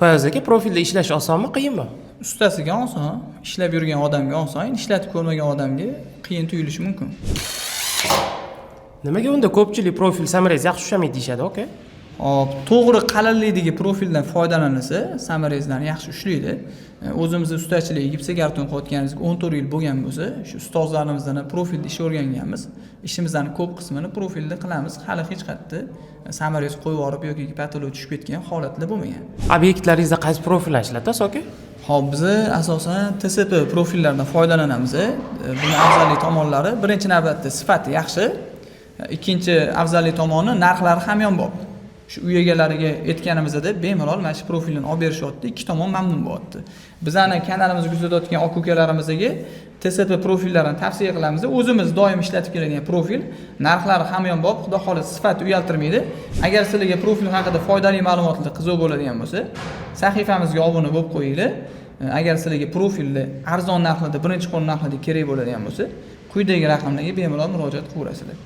Fayaz aka, profilda ishlash osonmi, qiyinmi? Ustasiga oson, ishlab yurgan odamga oson, ishlatib ko'rmagan odamga qiyin tuyulishi mumkin. Nimaga unda ko'pchilik profil samarangiz yaxshi ushlamaydi deyshadi, aka? Hop, to'g'ri qalinlikdagi profildan foydalanilsa, samarangizdan yaxshi ushlaydi. O'zimizni ustachilik, gipsakarton qotganimizga 14 yil bo'lgan bo'lsa, shu ustozlarimizdan profilda ish o'rganganmiz. Ishimizning ko'p qismini profilda qilamiz. Hali hech qayerda samarangiz qo'yib yorib yoki patolog tushib ketgan holatlar bo'lmagan. Obyektlaringizda qaysi profillar ishlatasiz, aka? Hop, biz asosan TSP profillaridan foydalanamiz. Buning afzallik tomonlari birinchi navbatda sifati yaxshi, ikkinchi afzallik tomoni narxlari hamyonbop. Shu uy egalariga aytganimizda bemalol mana shu profilni olib berishyapti, ikki tomon mamnun bo'lyapti. Bizning kanalimizga kuzatayotgan aka-ukalarimizga TSP profillarini tavsiya qilamiz. O'zimiz doim ishlatib keladigan profil, narxlari hamyonbop, xudo xohlasa sifati uyaltirmaydi. Agar sizlarga profil haqida foydali ma'lumotlar qiziq bo'ladigan bo'lsa, sahifamizga obuna bo'lib qo'yinglar. Agar sizlarga profilni arzon narxlarda, birinchi qo'l narxlarda kerak bo'ladigan bo'lsa, quyidagi raqamlarga bemalol murojaat qilaverasizlar.